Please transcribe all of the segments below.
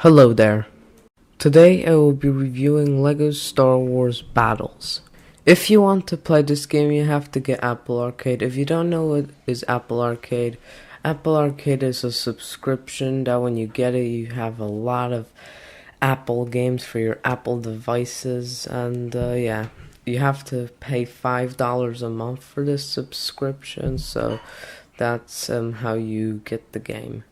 Hello there. Today I will be reviewing LEGO Star Wars Battles. If you want to play this game, you have to get Apple Arcade. If you don't know what is Apple Arcade is a subscription that when you get it, you have a lot of Apple games for your Apple devices. And yeah, you have to pay $5 a month for this subscription. So that's how you get the game.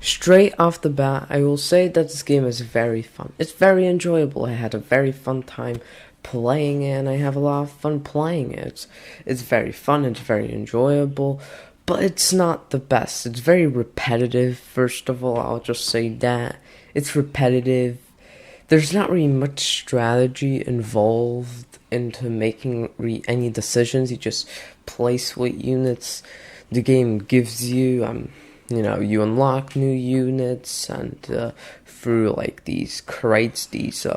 Straight off the bat, I will say that this game is very fun. It's very enjoyable. I had a very fun time playing it, and I have a lot of fun playing it. It's very fun, it's very enjoyable, but it's not the best. It's very repetitive, first of all, I'll just say that. It's repetitive. There's not really much strategy involved into making any decisions. You just place what units the game gives you. You unlock new units and through like these crates, these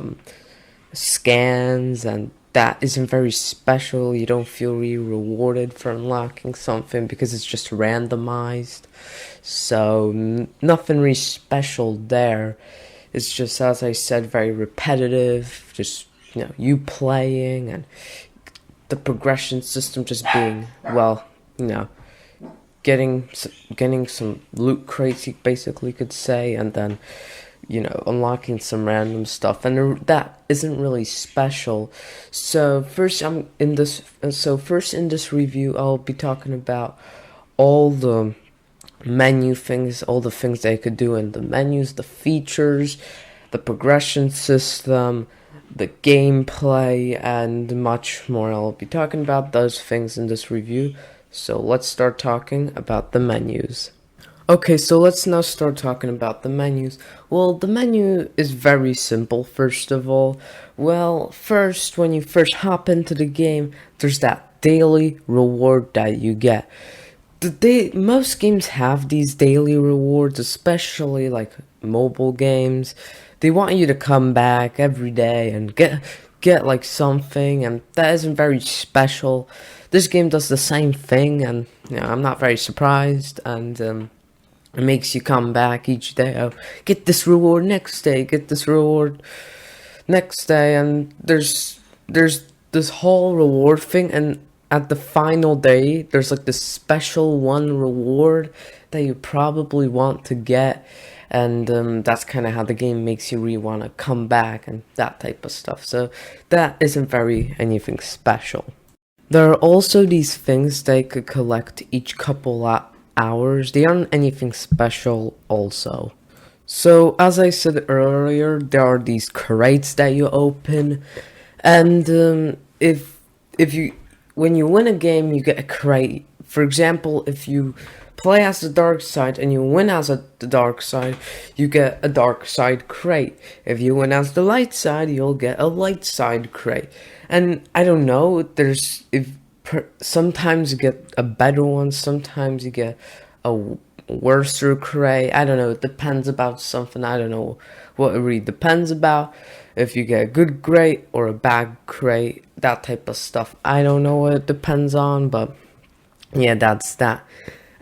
scans, and that isn't very special. You don't feel really rewarded for unlocking something because it's just randomized. So nothing really special there. It's just, as I said, very repetitive. Just you playing and the progression system just being getting some loot crates, you basically could say, and then unlocking some random stuff, and that isn't really special. So first in this review, I'll be talking about all the menu things, all the things they could do in the menus, the features, the progression system, the gameplay, and much more. I'll be talking about those things in this review. So let's start talking about the menus. Okay, so let's now start talking about the menus. Well, the menu is very simple, first of all. Well, first, when you first hop into the game, there's that daily reward that you get. Most games have these daily rewards, especially like mobile games. They want you to come back every day and get like something, and that isn't very special. This game does the same thing, and I'm not very surprised, and it makes you come back each day. Oh, get this reward next day, get this reward next day, and there's this whole reward thing, and at the final day, there's like this special one reward that you probably want to get, and that's kind of how the game makes you really want to come back and that type of stuff. So that isn't very anything special. There are also these things they could collect each couple hours. They aren't anything special also. So as I said earlier, there are these crates that you open, and when you win a game, you get a crate. For example, if you play as the dark side and you win as the dark side, you get a dark side crate. If you win as the light side, you'll get a light side crate. And I don't know, sometimes you get a better one, sometimes you get a worser crate. I don't know, it depends about something. I don't know what it really depends about. If you get a good crate or a bad crate, that type of stuff. I don't know what it depends on, but yeah, that's that.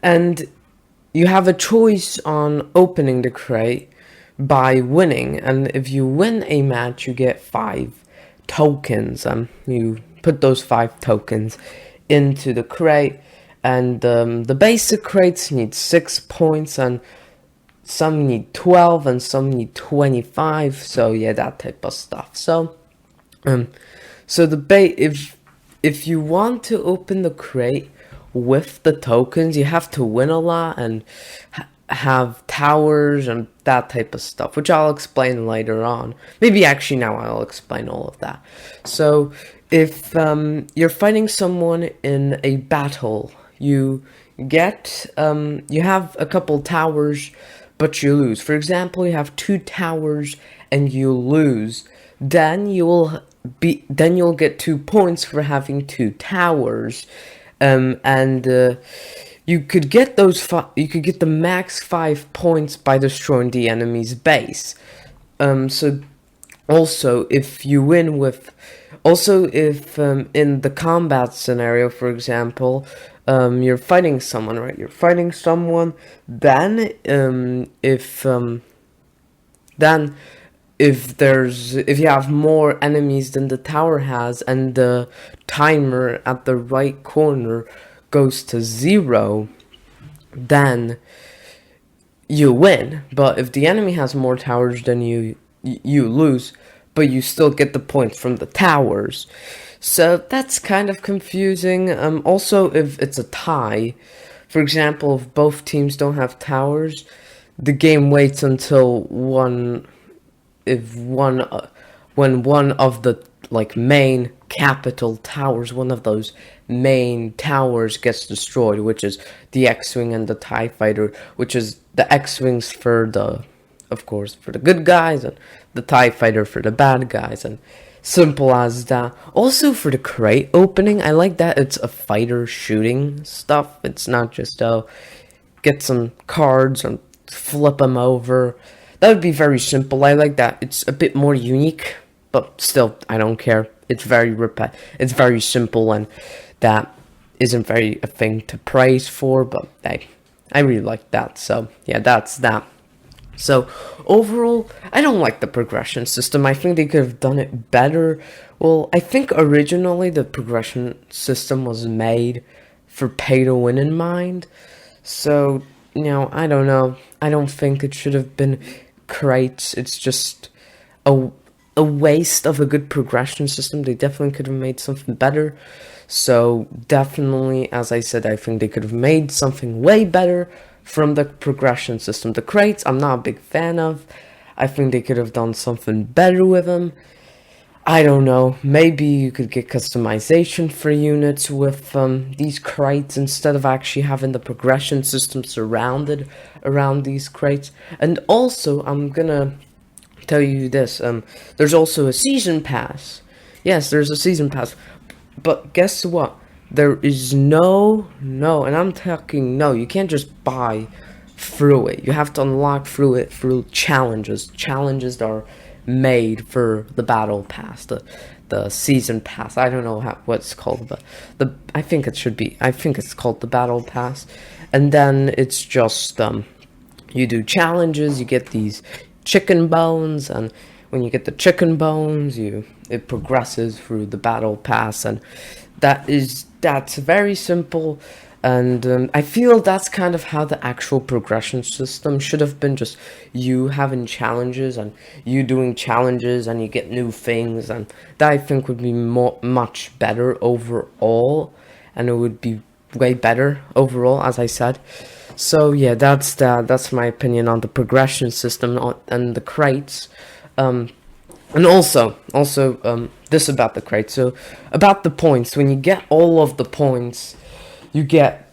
And you have a choice on opening the crate by winning, and if you win a match, you get 5 tokens. You put those 5 tokens into the crate, and the basic crates need 6 points, and some need 12 and some need 25. So yeah, that type of stuff. So if you want to open the crate with the tokens, you have to win a lot and have towers and that type of stuff, which I'll explain later on. Maybe actually now I'll explain all of that. So if you're fighting someone in a battle, you have a couple towers, but you lose. For example, you have 2 towers and you lose, then you'll get 2 points for having 2 towers. You could get the max 5 points by destroying the enemy's base. So also if in the combat scenario, for example, you're fighting someone, right? Then Then if you have more enemies than the tower has, and the timer at the right corner goes to 0, then you win. But if the enemy has more towers than you lose, but you still get the points from the towers. So that's kind of confusing. Also, if it's a tie, for example, if both teams don't have towers, the game waits until when one of the main capital towers, one of those main towers gets destroyed, which is the X-Wing and the TIE Fighter, which is the X-Wings of course, for the good guys, and the TIE Fighter for the bad guys, and simple as that. Also, for the crate opening, I like that it's a fighter shooting stuff. It's not just, get some cards and flip them over. That would be very simple. I like that. It's a bit more unique, but still, I don't care. It's it's very simple, and that isn't very a thing to praise for, but I really like that. So yeah, that's that. So overall, I don't like the progression system. I think they could have done it better. Well, I think originally the progression system was made for pay to win in mind. So, I don't know. I don't think it should have been crates. It's just a waste of a good progression system. They definitely could have made something better. So definitely, as I said, I think they could have made something way better from the progression system. The crates, I'm not a big fan of. I think they could have done something better with them. I don't know, maybe you could get customization for units with these crates instead of actually having the progression system surrounded around these crates. And also, I'm gonna tell you this, there's also a season pass. Yes, there's a season pass. But guess what? There is no, and I'm talking no, you can't just buy through it. You have to unlock through it through challenges. Challenges that are made for the battle pass, the season pass. I don't know what it's called, but I think it's called the battle pass. And then it's just you do challenges, you get these chicken bones, and when you get the chicken bones, it progresses through the battle pass, and that's very simple. And I feel that's kind of how the actual progression system should have been, just you having challenges and you doing challenges and you get new things, and that I think would be much better overall, and it would be way better overall, as I said. So yeah, that's my opinion on the progression system and the crates. And also this about the crates. So about the points, when you get all of the points, you get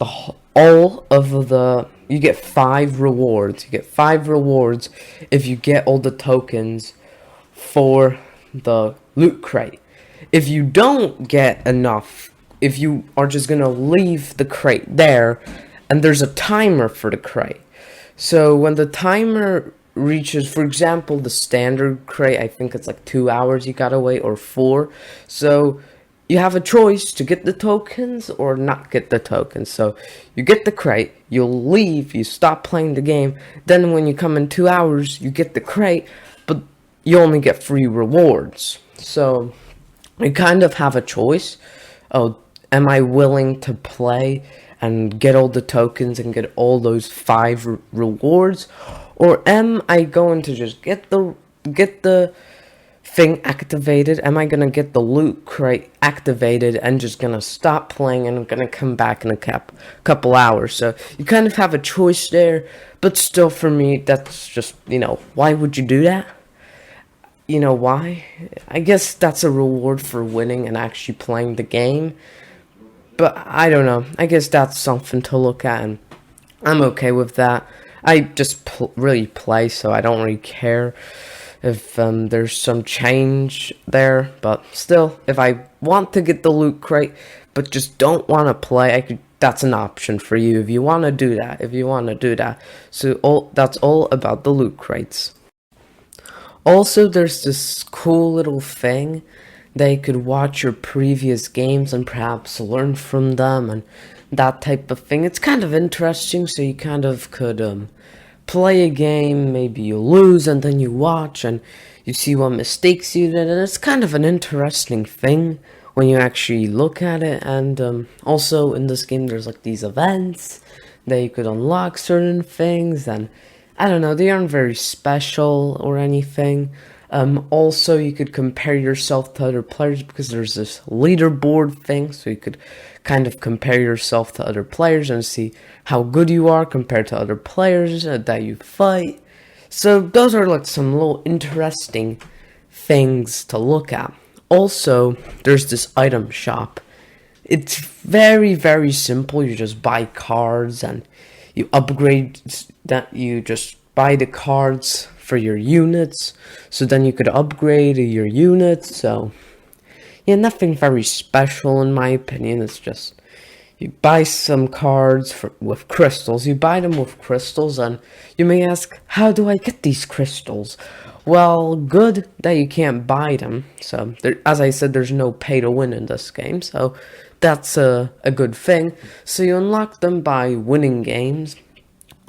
you get 5 rewards. You get 5 rewards if you get all the tokens for the loot crate. If you don't get enough, if you are just gonna leave the crate there, and there's a timer for the crate. So when the timer reaches, for example, the standard crate, I think it's like 2 hours you gotta wait, or 4. So you have a choice to get the tokens or not get the tokens. So you get the crate, you'll leave, you stop playing the game. Then when you come in 2 hours, you get the crate, but you only get 3 rewards. So you kind of have a choice. Oh, am I willing to play and get all the tokens and get all those 5 rewards? Or am I going to just get the thing activated? Am I gonna get the loot crate activated and just gonna stop playing and I'm gonna come back in a couple hours? So you kind of have a choice there, but still, for me, that's just, why would you do that? Why? I guess that's a reward for winning and actually playing the game. But I don't know. I guess that's something to look at, and I'm okay with that. I just really play, so I don't really care if there's some change there. But still, if I want to get the loot crate, but just don't want to play, that's an option for you if you want to do that. So that's all about the loot crates. Also, there's this cool little thing. They could watch your previous games and perhaps learn from them and that type of thing. It's kind of interesting, so you kind of could play a game, maybe you lose, and then you watch and you see what mistakes you did, and it's kind of an interesting thing when you actually look at it. And also in this game there's like these events that you could unlock certain things, and I don't know, they aren't very special or anything. Also, you could compare yourself to other players because there's this leaderboard thing, so you could kind of compare yourself to other players and see how good you are compared to other players that you fight. So those are like some little interesting things to look at. Also, there's this item shop. It's very, very simple. You just buy cards and you upgrade that. You just buy the cards for your units, so then you could upgrade your units. So yeah, nothing very special in my opinion. It's just you buy some cards with crystals. You buy them with crystals, and you may ask, how do I get these crystals? Well, good that you can't buy them. So as I said, there's no pay to win in this game, so that's a good thing. So you unlock them by winning games.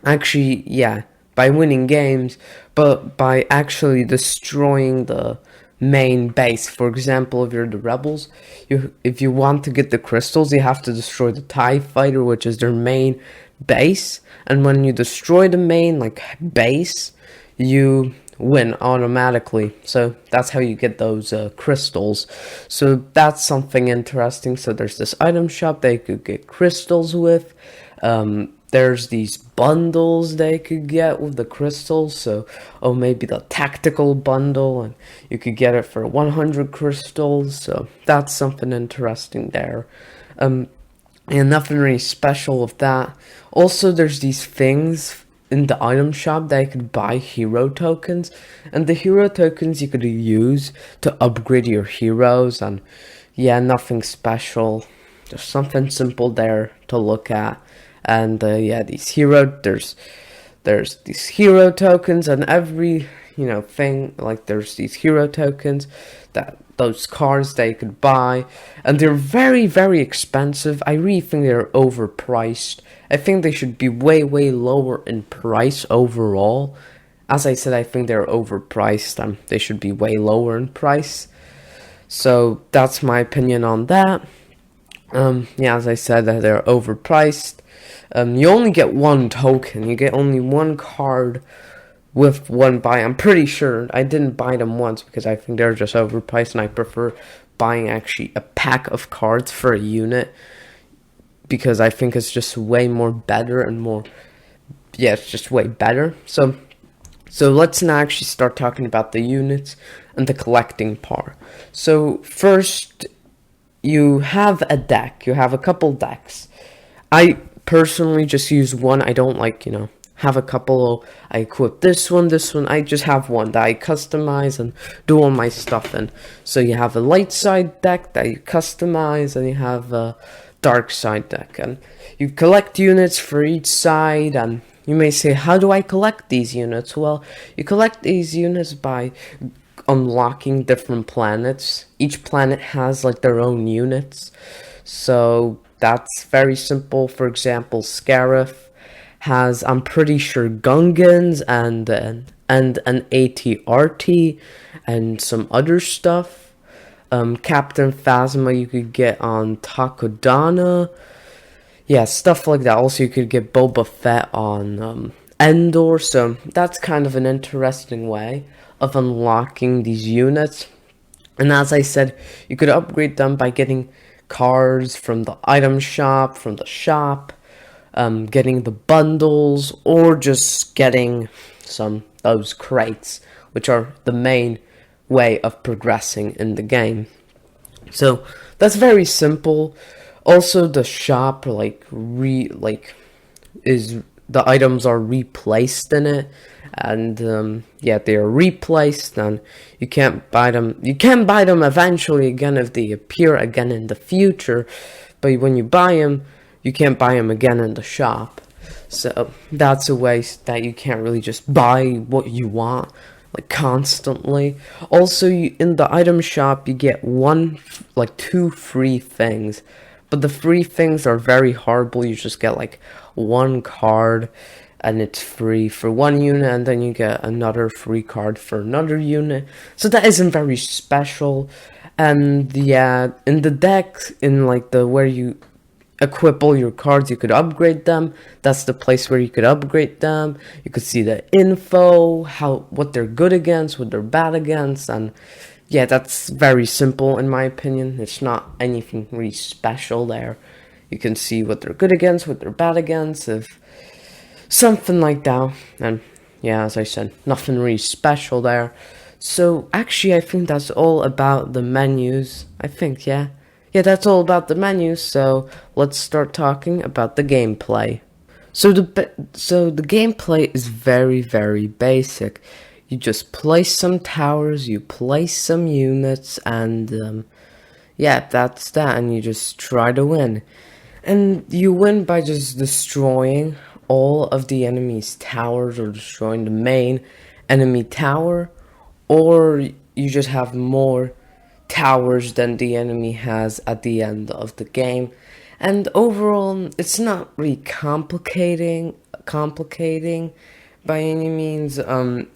Actually, yeah, by winning games, but by actually destroying the main base. For example, if you're the rebels, if you want to get the crystals, you have to destroy the TIE fighter, which is their main base. And when you destroy the main base, you win automatically. So that's how you get those crystals. So that's something interesting. So there's this item shop that you could get crystals with. There's these bundles they could get with the crystals. So, maybe the tactical bundle, and you could get it for 100 crystals. So that's something interesting there. And nothing really special with that. Also, there's these things in the item shop that you could buy hero tokens, and the hero tokens you could use to upgrade your heroes. And yeah, nothing special, just something simple there to look at. And yeah, there's these hero tokens, and every thing, like there's these hero tokens, those cards that you could buy, and they're very, very expensive. I really think they're overpriced. I think they should be way, way lower in price overall. As I said, I think they're overpriced, and they should be way lower in price. So that's my opinion on that. Yeah, as I said, that they're overpriced. You only get one token. You get only one card with one buy. I'm pretty sure I didn't buy them once because I think they're just overpriced, and I prefer buying actually a pack of cards for a unit because I think it's just way more better and more. Yeah, it's just way better. So let's now actually start talking about the units and the collecting part. So first, you have a deck. You have a couple decks. I personally just use one. I don't have a couple. I equip this one. I just have one that I customize and do all my stuff in. So you have a light side deck that you customize, and you have a dark side deck, and you collect units for each side. And you may say, how do I collect these units? Well, you collect these units by unlocking different planets. Each planet has their own units, so that's very simple. For example, Scarif has, I'm pretty sure, Gungans and an ATRT and some other stuff. Captain Phasma you could get on Takodana. Yeah, stuff like that. Also, you could get Boba Fett on Endor. So that's kind of an interesting way of unlocking these units. And as I said, you could upgrade them by getting cards from the item shop, from the shop, getting the bundles, or just getting those crates, which are the main way of progressing in the game. So that's very simple. Also, the shop is the items are replaced in it, and yeah, they are replaced, and you can't buy them. You can buy them eventually again if they appear again in the future, but when you buy them, you can't buy them again in the shop. So that's a way that you can't really just buy what you want constantly. Also, in the item shop, you get two free things, but the free things are very horrible. You just get one card, and it's free for one unit, and then you get another free card for another unit. So that isn't very special. And yeah, in the deck, in like the where you equip all your cards, you could upgrade them. That's the place where you could upgrade them. You could see the info, what they're good against, what they're bad against, and yeah, that's very simple in my opinion. It's not anything really special there. You can see what they're good against, what they're bad against, if something like that. And yeah, as I said, nothing really special there. So actually, I think that's all about the menus. I think, yeah, that's all about the menus. So let's start talking about the gameplay. So the gameplay is very, very basic. You just place some towers, you place some units, and yeah, that's that. And you just try to win. And you win by just destroying all of the enemy's towers, or destroying the main enemy tower, or you just have more towers than the enemy has at the end of the game. And overall, it's not really complicating by any means.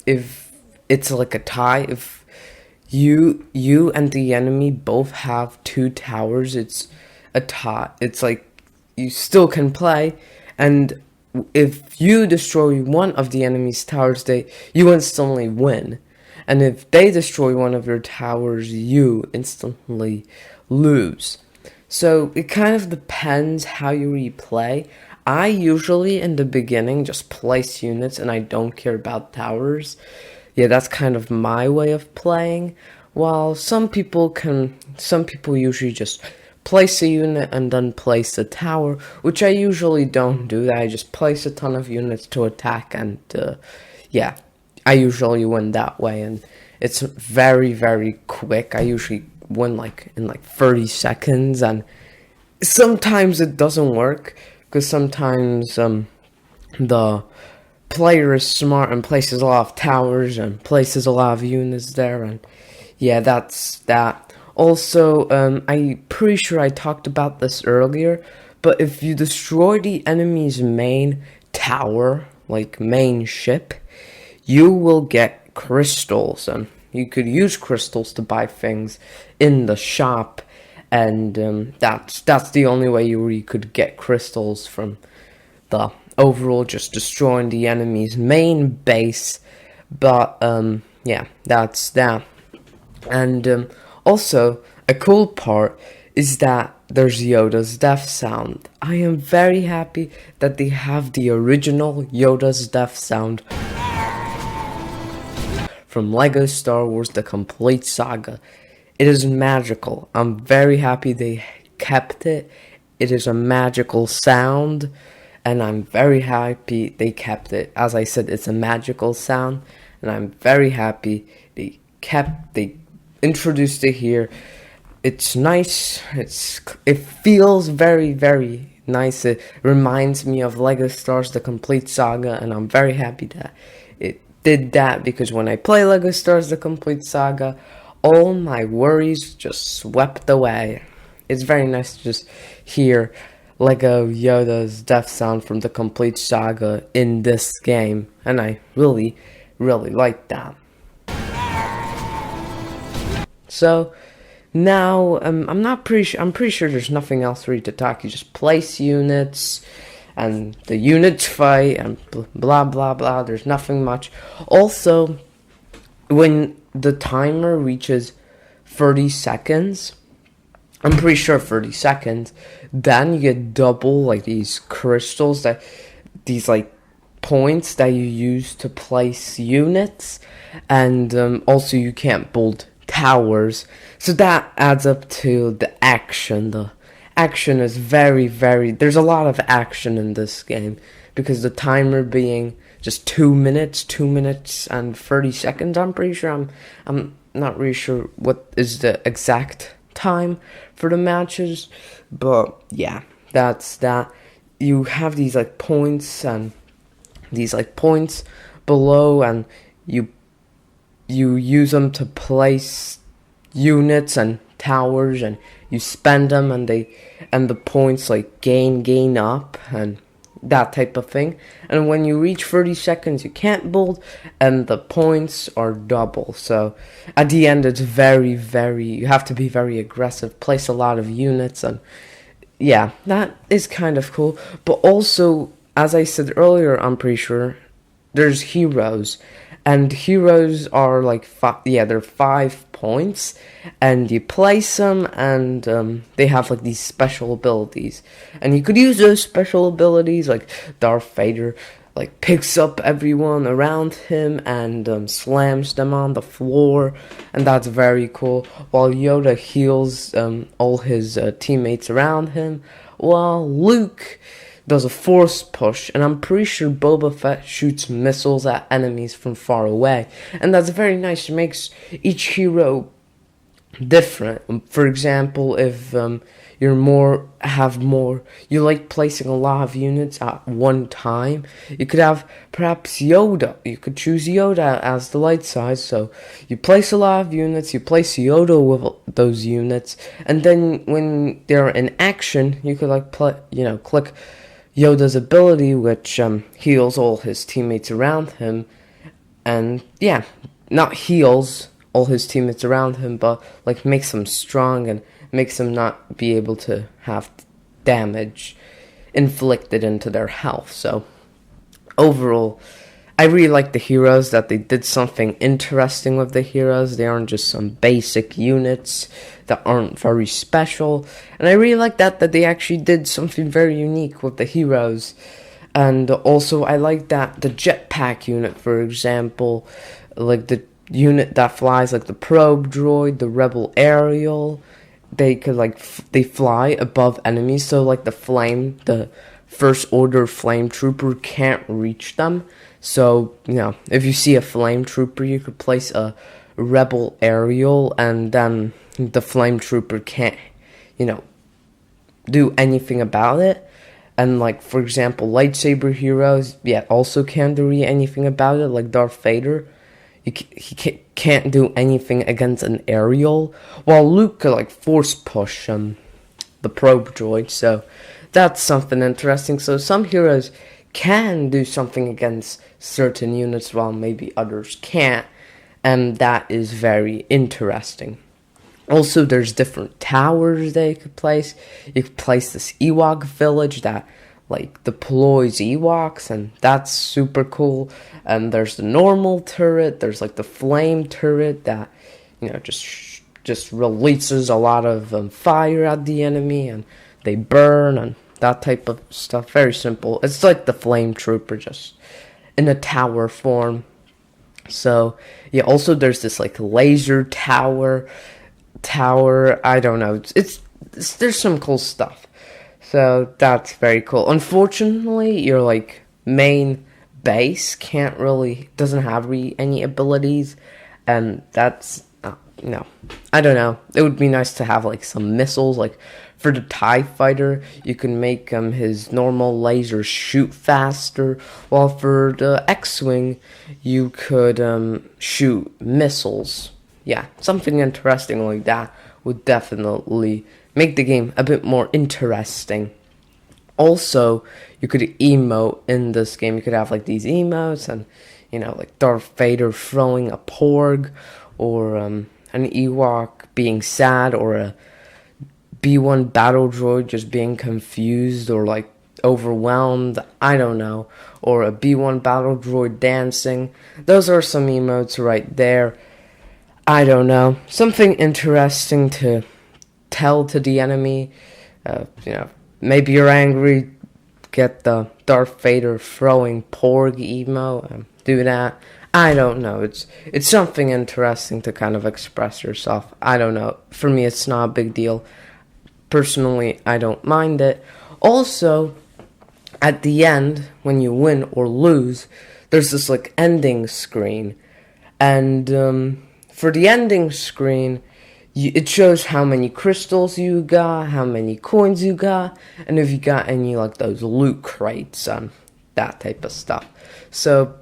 If it's like a tie, if you and the enemy both have 2 towers, it's a tie. It's like you still can play, and if you destroy one of the enemy's towers, you instantly win. And if they destroy one of your towers, you instantly lose. So it kind of depends how you replay. I usually in the beginning just place units and I don't care about towers. Yeah, that's kind of my way of playing. While some people usually just place a unit and then place a tower, which I usually don't do that. I just place a ton of units to attack, and yeah, I usually win that way, and it's very, very quick. I usually win in 30 seconds, and sometimes it doesn't work, because sometimes the player is smart and places a lot of towers and places a lot of units there, and yeah, that's that. Also, I'm pretty sure I talked about this earlier, but if you destroy the enemy's main tower, like main ship, you will get crystals, and you could use crystals to buy things in the shop, and that's the only way you really could get crystals from the overall just destroying the enemy's main base. But yeah, that's that. And also, a cool part is that there's Yoda's death sound. I am very happy that they have the original Yoda's death sound from LEGO Star Wars The Complete Saga. It is magical. I'm very happy they kept it. It is a magical sound, and I'm very happy they kept it. As I said, it's a magical sound, and I'm very happy they introduced it here. It's nice. It feels very, very nice. It reminds me of LEGO Star Wars The Complete Saga, and I'm very happy that it did that, because when I play LEGO Star Wars The Complete Saga, all my worries just swept away. It's very nice to just hear LEGO Yoda's death sound from The Complete Saga in this game, and I really, really like that. So now I'm pretty sure there's nothing else really to talk. You just place units, and the units fight, and blah blah blah. There's nothing much. Also, when the timer reaches 30 seconds, I'm pretty sure 30 seconds, then you get double these crystals, these points that you use to place units, and also you can't build towers, so that adds up to the action. The action is very, very, there's a lot of action in this game, because the timer being just 2 minutes and 30 seconds. I'm pretty sure, I'm not really sure what is the exact time for the matches, but yeah, that's that. You have these points, and these points below, and you use them to place units and towers, and you spend them, and the points gain up, and that type of thing. And when you reach 30 seconds, you can't build, and the points are double. So at the end, it's you have to be very aggressive, place a lot of units, and yeah, that is kind of cool. But also, as I said earlier, I'm pretty sure there's heroes, and heroes are like they're 5 points, and you place them, and they have like these special abilities, and you could use those special abilities. Like Darth Vader like picks up everyone around him and slams them on the floor, and that's very cool, while Yoda heals all his teammates around him, while Luke does a force push, and I'm pretty sure Boba Fett shoots missiles at enemies from far away, and that's very nice. It makes each hero different. For example, if you like placing a lot of units at one time, you could have perhaps Yoda. You could choose Yoda as the light side, so you place a lot of units, you place Yoda with those units, and then when they're in action, you could like click Yoda's ability, which heals all his teammates around him, and yeah, not heals all his teammates around him, but like makes them strong and makes them not be able to have damage inflicted into their health. So overall, I really like the heroes, that they did something interesting with the heroes. They aren't just some basic units that aren't very special. And I really like that they actually did something very unique with the heroes. And also, I like that the jetpack unit, for example, like the unit that flies, like the probe droid, the rebel aerial, they could they fly above enemies. So like the first order flame trooper can't reach them. So, if you see a flame trooper, you could place a rebel aerial, and then the flame trooper can't, do anything about it. And like, for example, lightsaber heroes, also can't do anything about it, like Darth Vader. He can't do anything against an aerial, while Luke could force push the probe droid. So that's something interesting. So some heroes can do something against certain units, while maybe others can't, and that is very interesting. Also, there's different towers that you could place. You could place this Ewok village that deploys Ewoks, and that's super cool. And there's the normal turret. There's the flame turret that just releases a lot of fire at the enemy, and they burn, and that type of stuff. Very simple. It's like the flame trooper, just in a tower form. So yeah, also there's this laser tower. I don't know. There's some cool stuff. So that's very cool. Unfortunately, your main base doesn't have any abilities, and that's I don't know. It would be nice to have some missiles. For the TIE fighter, you can make his normal lasers shoot faster, while for the X-Wing, you could shoot missiles. Yeah, something interesting like that would definitely make the game a bit more interesting. Also, you could emote in this game. You could have these emotes, and Darth Vader throwing a porg, or an Ewok being sad, or a B1 battle droid just being confused or overwhelmed, I don't know, or a B1 battle droid dancing. Those are some emotes right there. I don't know, something interesting to tell to the enemy. Maybe you're angry, get the Darth Vader throwing porg emo, do that. I don't know. It's something interesting to kind of express yourself. I don't know. For me, it's not a big deal. Personally, I don't mind it. Also, at the end, when you win or lose, there's this ending screen. And for the ending screen, it shows how many crystals you got, how many coins you got, and if you got any those loot crates and that type of stuff. So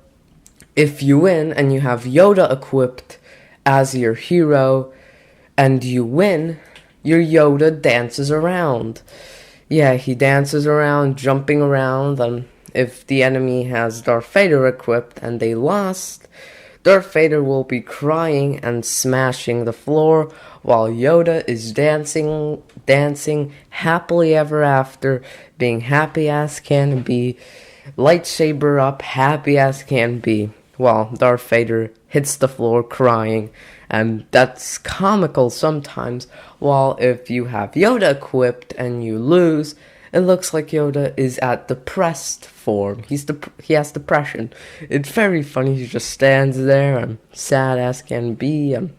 if you win and you have Yoda equipped as your hero and you win, your Yoda dances around. yeah, he dances around, jumping around, and if the enemy has Darth Vader equipped and they lost, Darth Vader will be crying and smashing the floor while Yoda is dancing happily ever after, being happy as can be, lightsaber up, happy as can be, while Darth Vader hits the floor crying. And that's comical sometimes, while if you have Yoda equipped and you lose, it looks like Yoda is at depressed form. He has depression. It's very funny. He just stands there and sad as can be. And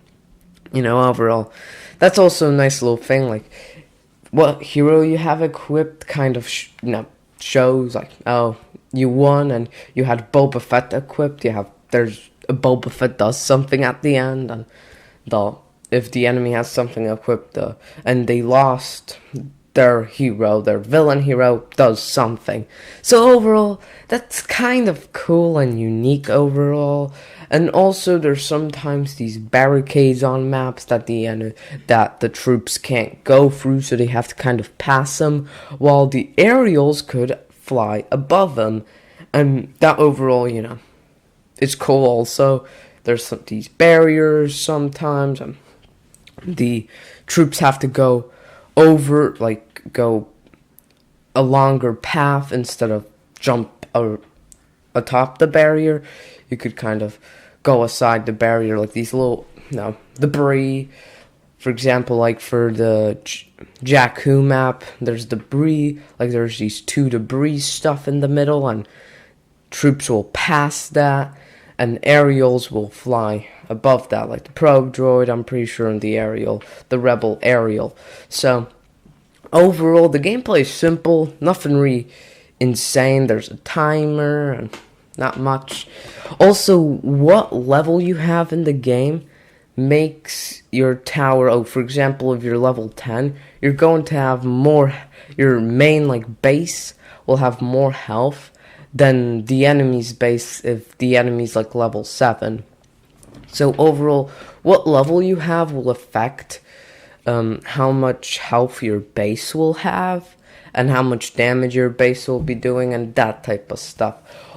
overall, that's also a nice little thing. Like what hero you have equipped kind of shows like, oh, you won and you had Boba Fett equipped. There's a Boba Fett does something at the end, and if the enemy has something equipped and they lost, their villain hero does something. So overall, that's kind of cool and unique overall. And also, there's sometimes these barricades on maps that the troops can't go through, so they have to kind of pass them, while the aerials could fly above them. And that overall, it's cool also. There's these barriers sometimes, and the troops have to go a longer path instead of jump atop the barrier. You could kind of go aside the barrier, like these little debris. For example, like for the Jakku map, there's debris, like there's these two debris stuff in the middle, and troops will pass that, and aerials will fly above that, like the probe droid, I'm pretty sure, in the rebel aerial. So overall, the gameplay is simple, nothing really insane. There's a timer and not much. Also, what level you have in the game makes your tower, for example, if you're level 10, you're going to have more, your main base will have more health than the enemy's base if the enemy's level 7. So overall, what level you have will affect how much health your base will have and how much damage your base will be doing and that type of stuff.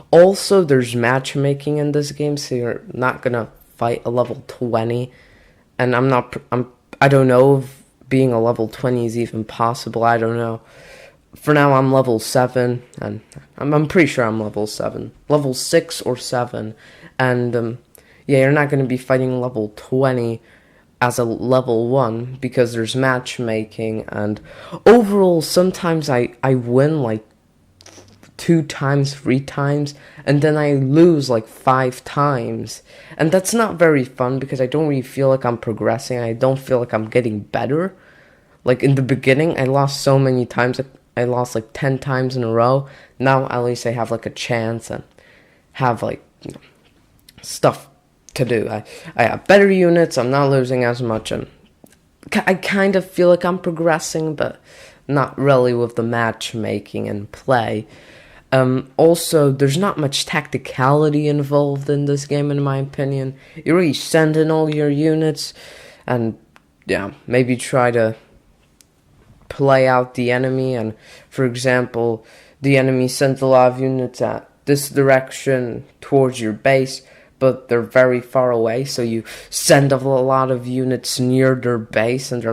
Also, there's matchmaking in this game, so you're not gonna fight a level 20. And I don't know if being a level 20 is even possible. I don't know. For now, I'm level 7, and I'm pretty sure I'm level 7. Level 6 or 7. And, you're not going to be fighting level 20 as a level 1, because there's matchmaking, and overall, sometimes I win, 2 times, 3 times, and then I lose, 5 times. And that's not very fun, because I don't really feel like I'm progressing, I don't feel like I'm getting better. In the beginning, I lost so many times, I lost 10 times in a row. Now at least I have a chance and have stuff to do. I have better units, I'm not losing as much, and I kind of feel like I'm progressing, but not really with the matchmaking and play. Also, there's not much tacticality involved in this game, in my opinion. You really send in all your units and maybe try to play out the enemy. And for example, the enemy sends a lot of units at this direction towards your base, but they're very far away, so you send a lot of units near their base, and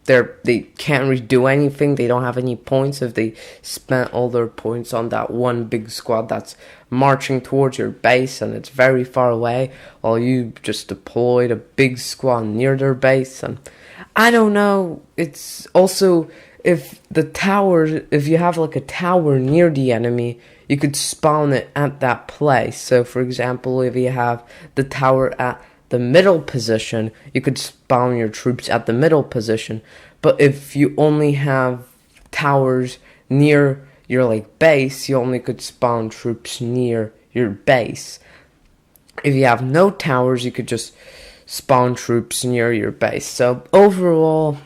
they're they can't really do anything. They don't have any points if they spent all their points on that one big squad that's marching towards your base, and it's very far away, while you just deployed a big squad near their base. And I don't know, it's also, if you have a tower near the enemy, you could spawn it at that place. So for example, if you have the tower at the middle position, you could spawn your troops at the middle position. But if you only have towers near your base, you only could spawn troops near your base. If you have no towers, you could just spawn troops near your base. So overall,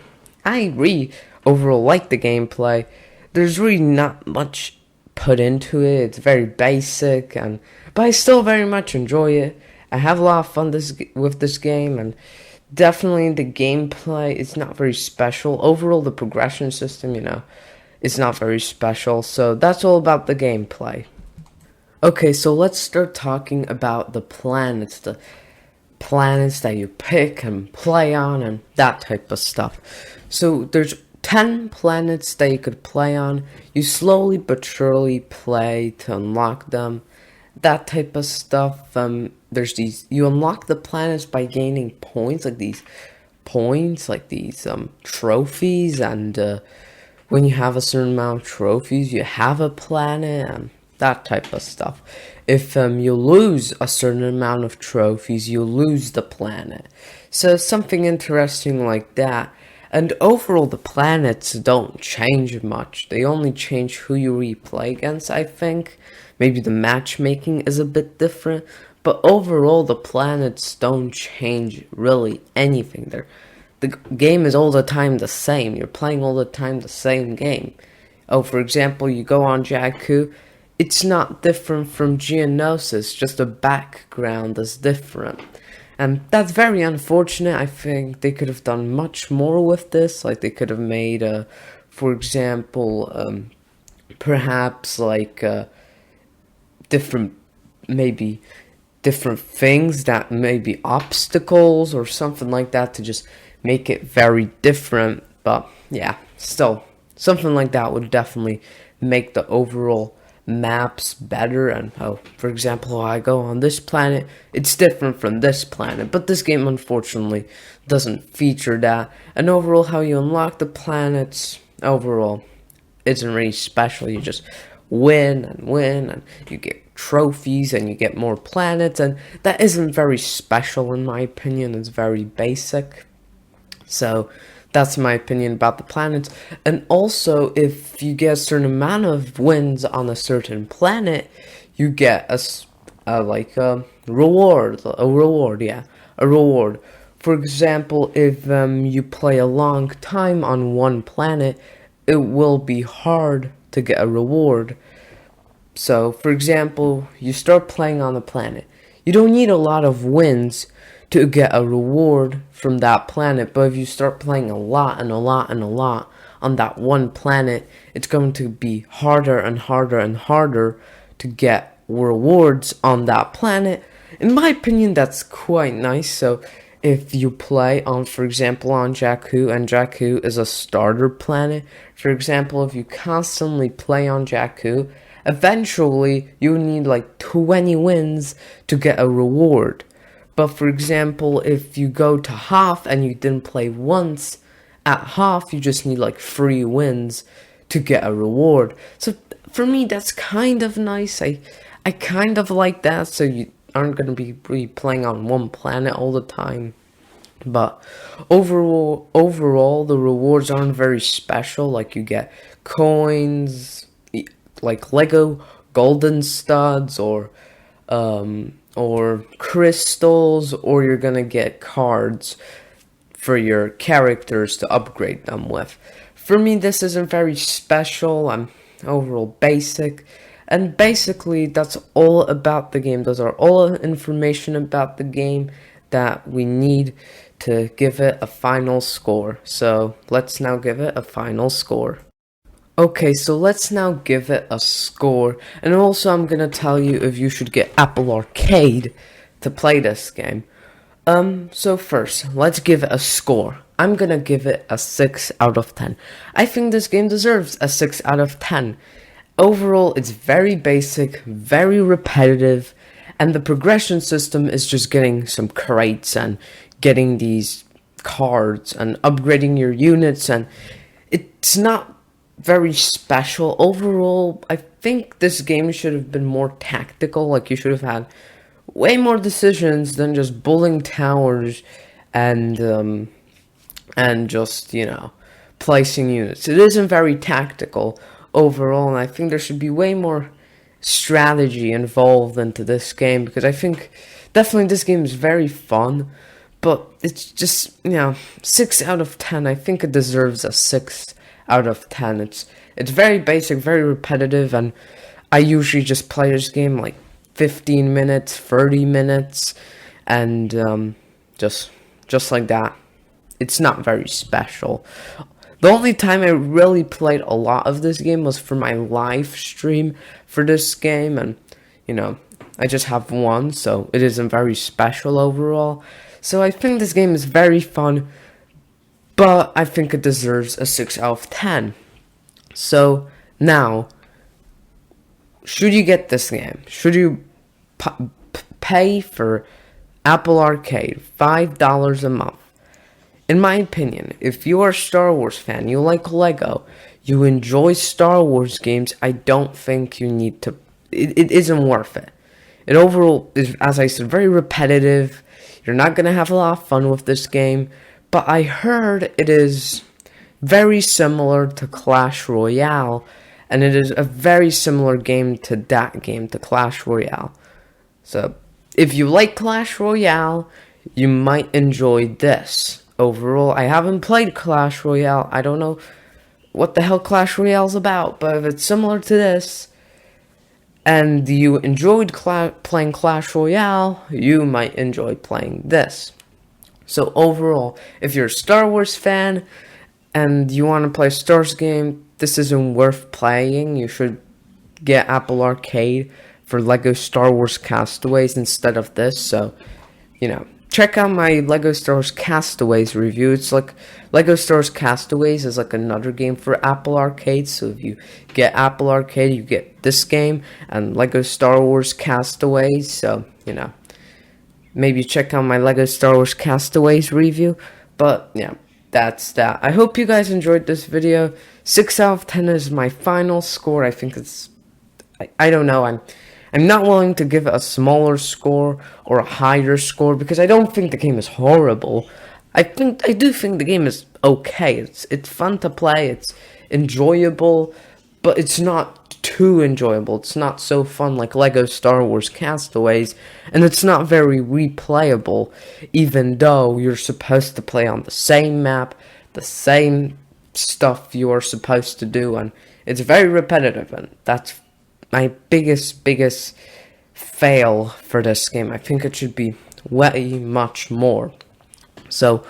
I really like the gameplay. There's really not much put into it. It's very basic, but I still very much enjoy it. I have a lot of fun with this game, and definitely the gameplay is not very special. Overall, the progression system, is not very special. So that's all about the gameplay. Okay, so let's start talking about the planets that you pick and play on and that type of stuff. So there's 10 planets that you could play on. You slowly but surely play to unlock them. That type of stuff. There's these, you unlock the planets by gaining points, like these trophies, and when you have a certain amount of trophies, you have a planet and that type of stuff. If you lose a certain amount of trophies, you lose the planet. So something interesting like that. And overall, the planets don't change much. They only change who you replay against, I think. Maybe the matchmaking is a bit different. But overall, the planets don't change really anything. The game is all the time the same. You're playing all the time the same game. Oh, for example, you go on Jakku. It's not different from Geonosis, just the background is different. And that's very unfortunate. I think they could have done much more with this. Like, they could have made, for example, perhaps like different, maybe different things that may be obstacles or something like that to just make it very different. But yeah, still, something like that would definitely make the overall maps better. And for example, I go on this planet, it's different from this planet, but this game unfortunately doesn't feature that. And overall, how you unlock the planets overall isn't really special. You just win and you get trophies and you get more planets, and that isn't very special in my opinion. It's very basic. So that's my opinion about the planets. And also, if you get a certain amount of wins on a certain planet, you get a reward. A reward. For example, if you play a long time on one planet, it will be hard to get a reward. So, for example, you start playing on a planet. You don't need a lot of wins to get a reward from that planet, but if you start playing a lot and a lot and a lot on that one planet, it's going to be harder and harder and harder to get rewards on that planet. In my opinion, that's quite nice. So if you play on, for example, on Jakku, and Jakku is a starter planet, for example, if you constantly play on Jakku, eventually you need like 20 wins to get a reward. But for example, if you go to Hoth and you didn't play once, at Hoth you just need like 3 wins to get a reward. So for me, that's kind of nice. I kind of like that, so you aren't going to be really playing on one planet all the time. But overall, the rewards aren't very special. Like, you get coins, like Lego golden studs, or crystals, or you're gonna get cards for your characters to upgrade them with. For me, this isn't very special. I'm overall basic. And basically, that's all about the game. Those are all information about the game that we need to give it a final score. So let's now give it a final score. Okay, so let's now give it a score, and also I'm gonna tell you if you should get Apple Arcade to play this game. So first, let's give it a score. I'm gonna give it a 6 out of 10. I think this game deserves a 6 out of 10. Overall, it's very basic, very repetitive, and the progression system is just getting some crates and getting these cards and upgrading your units, and it's not very special. Overall, I think this game should have been more tactical. Like, you should have had way more decisions than just bullying towers and just, placing units. It isn't very tactical overall, and I think there should be way more strategy involved into this game, because I think definitely this game is very fun, but it's just, 6 out of 10. I think it deserves a 6 out of 10. It's very basic, very repetitive, and I usually just play this game like 15 minutes, 30 minutes, and just just like that. It's not very special. The only time I really played a lot of this game was for my live stream for this game, and I just have one, so it isn't very special overall. So I think this game is very fun, but I think it deserves a 6 out of 10. So now, should you get this game? Should you pay for Apple Arcade $5 a month? In my opinion, if you are a Star Wars fan, you like Lego, you enjoy Star Wars games, I don't think you need to. It isn't worth it. It overall is, as I said, very repetitive. You're not going to have a lot of fun with this game. But I heard it is very similar to Clash Royale. And it is a very similar game to that game, to Clash Royale. So, if you like Clash Royale, you might enjoy this. Overall, I haven't played Clash Royale. I don't know what the hell Clash Royale's about, but if it's similar to this, and you enjoyed playing Clash Royale, you might enjoy playing this. So overall, if you're a Star Wars fan, and you want to play a Star Wars game, this isn't worth playing. You should get Apple Arcade for Lego Star Wars Castaways instead of this, so, check out my Lego Star Wars Castaways review. It's like Lego Star Wars Castaways is like another game for Apple Arcade. So if you get Apple Arcade, you get this game and Lego Star Wars Castaways. So, maybe check out my Lego Star Wars Castaways review. But, yeah, that's that. I hope you guys enjoyed this video. 6 out of 10 is my final score. I think it's, I don't know, I'm not willing to give it a smaller score or a higher score because I don't think the game is horrible. I do think the game is okay. It's fun to play. It's enjoyable, but it's not too enjoyable. It's not so fun like Lego Star Wars Castaways, and it's not very replayable, even though you're supposed to play on the same map, the same stuff you are supposed to do, and it's very repetitive, and that's my biggest fail for this game. I think it should be way much more. So,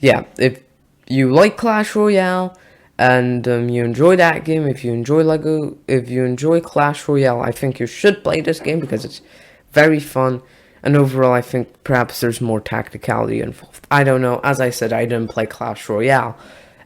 yeah, if you like Clash Royale and you enjoy that game, if you enjoy Clash Royale, I think you should play this game because it's very fun. And overall, I think perhaps there's more tacticality involved. I don't know. As I said, I didn't play Clash Royale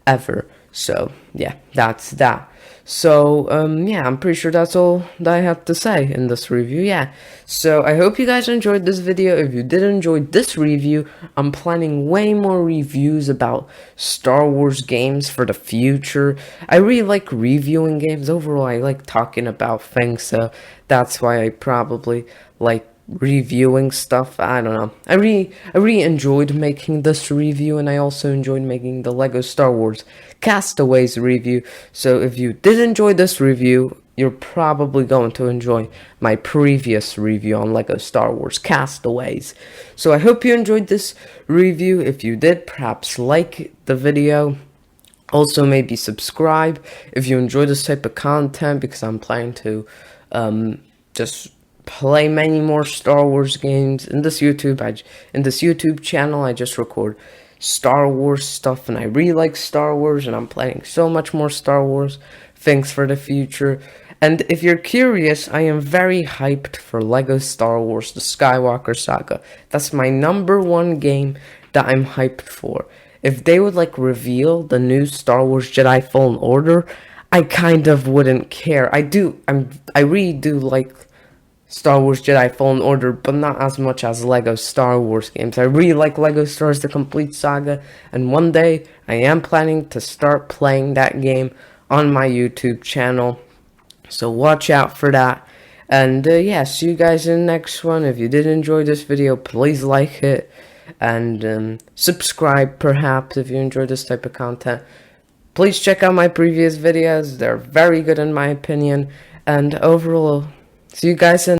ever. So, yeah, that's that. So, yeah, I'm pretty sure that's all that I have to say in this review, yeah. So, I hope you guys enjoyed this video. If you did enjoy this review, I'm planning way more reviews about Star Wars games for the future. I really like reviewing games. Overall, I like talking about things, so that's why I probably like reviewing stuff. I don't know. I really enjoyed making this review, and I also enjoyed making the Lego Star Wars Castaways review. So if you did enjoy this review, you're probably going to enjoy my previous review on Lego Star Wars Castaways. So I hope you enjoyed this review. If you did, perhaps like the video. Also, maybe subscribe if you enjoy this type of content, because I'm planning to just play many more Star Wars games in this YouTube channel. I just record Star Wars stuff, and I really like Star Wars, and I'm planning so much more Star Wars things for the future. And if you're curious, I am very hyped for Lego Star Wars The Skywalker Saga. That's my #1 game that I'm hyped for. If they would reveal the new Star Wars Jedi Fallen Order, I kind of wouldn't care. I really do like Star Wars Jedi Fallen Order, but not as much as Lego Star Wars games. I really like Lego Star Wars The Complete Saga, and one day I am planning to start playing that game on my YouTube channel, so watch out for that. And yeah, see you guys in the next one. If you did enjoy this video, please like it, and subscribe perhaps if you enjoy this type of content. Please check out my previous videos. They're very good in my opinion, and overall, see you guys in